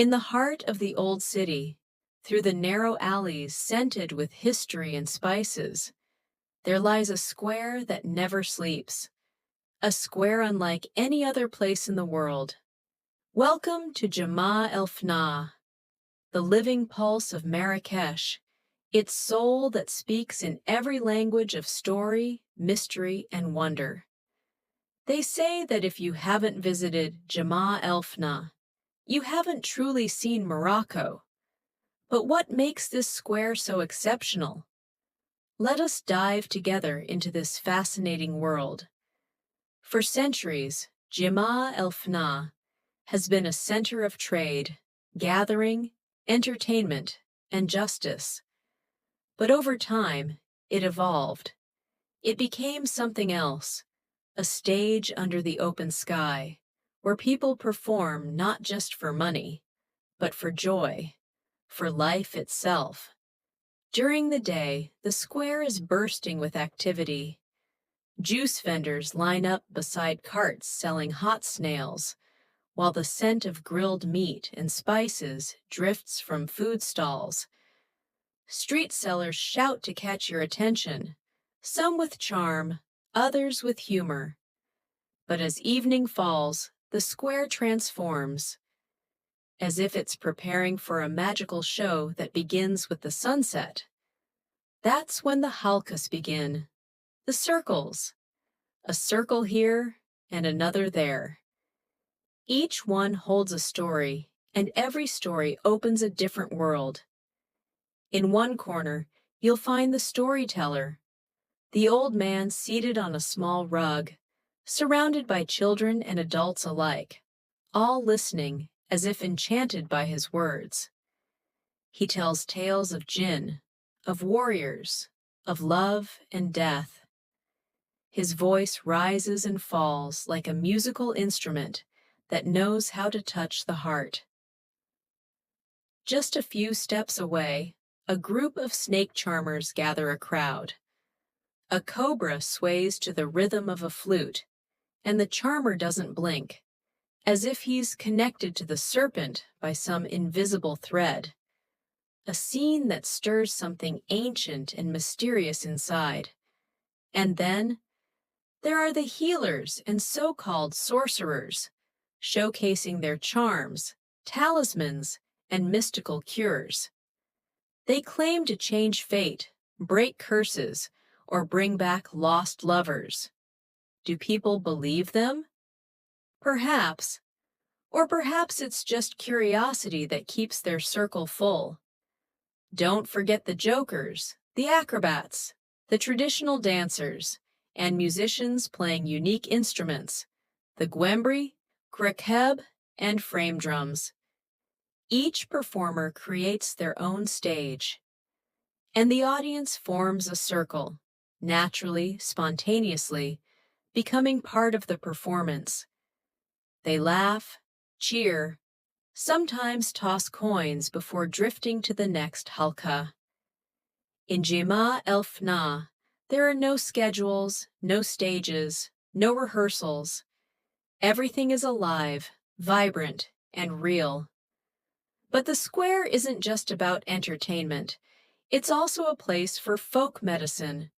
In the heart of the old city, through the narrow alleys scented with history and spices, there lies a square that never sleeps, a square unlike any other place in the world. Welcome to Jamaa el-Fnaa, the living pulse of Marrakech, its soul that speaks in every language of story, mystery, and wonder. They say that if you haven't visited Jamaa el-Fnaa, you haven't truly seen Morocco. But what makes this square so exceptional? Let us dive together into this fascinating world. For centuries, Jamaa el-Fnaa has been a center of trade, gathering, entertainment, and justice. But over time, it evolved. It became something else, a stage under the open sky, where people perform not just for money, but for joy, for life itself. During the day, the square is bursting with activity. Juice vendors line up beside carts selling hot snails, while the scent of grilled meat and spices drifts from food stalls. Street sellers shout to catch your attention, some with charm, others with humor. But as evening falls, the square transforms, as if it's preparing for a magical show that begins with the sunset. That's when the halkas begin, the circles, a circle here and another there. Each one holds a story, and every story opens a different world. In one corner, you'll find the storyteller, the old man seated on a small rug, surrounded by children and adults alike, all listening as if enchanted by his words. He tells tales of jinn, of warriors, of love and death. His voice rises and falls like a musical instrument that knows how to touch the heart. Just a few steps away, a group of snake charmers gather a crowd. A cobra sways to the rhythm of a flute, and the charmer doesn't blink, as if he's connected to the serpent by some invisible thread. A scene that stirs something ancient and mysterious inside. And then, there are the healers and so-called sorcerers, showcasing their charms, talismans, and mystical cures. They claim to change fate, break curses, or bring back lost lovers. Do people believe them? Perhaps. Or perhaps it's just curiosity that keeps their circle full. Don't forget the jokers, the acrobats, the traditional dancers, and musicians playing unique instruments, the gwembri, krekeb, and frame drums. Each performer creates their own stage, and the audience forms a circle, naturally, spontaneously, becoming part of the performance. They laugh, cheer, sometimes toss coins before drifting to the next halka. In Jamaa el-Fnaa, there are no schedules, no stages, no rehearsals. Everything is alive, vibrant, and real. But the square isn't just about entertainment. It's also a place for folk medicine.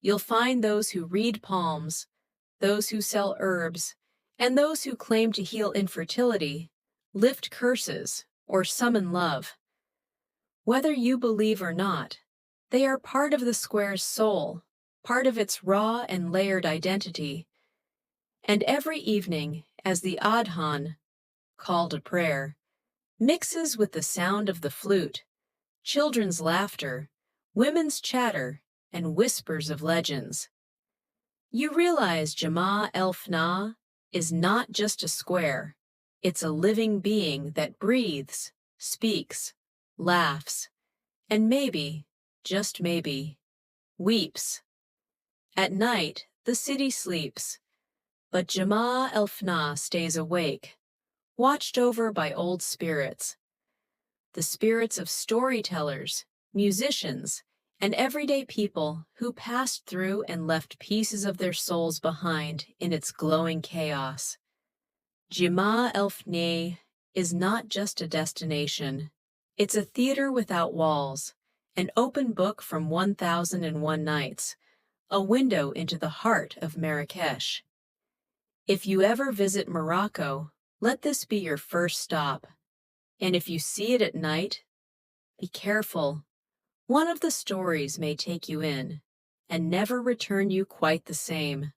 You'll find those who read palms, those who sell herbs, and those who claim to heal infertility, lift curses, or summon love. Whether you believe or not, they are part of the square's soul, part of its raw and layered identity. And every evening, as the adhan, call to prayer, mixes with the sound of the flute, children's laughter, women's chatter, and whispers of legends, you realize Jamaa el-Fnaa is not just a square. It's a living being that breathes, speaks, laughs, and maybe, just maybe, weeps. At night, the city sleeps, but Jamaa el-Fnaa stays awake, watched over by old spirits. The spirits of storytellers, musicians, and everyday people who passed through and left pieces of their souls behind in its glowing chaos. Jamaa el-Fnaa is not just a destination. It's a theater without walls, an open book from 1001 Nights, a window into the heart of Marrakech. If you ever visit Morocco, let this be your first stop. And if you see it at night, be careful. One of the stories may take you in and never return you quite the same.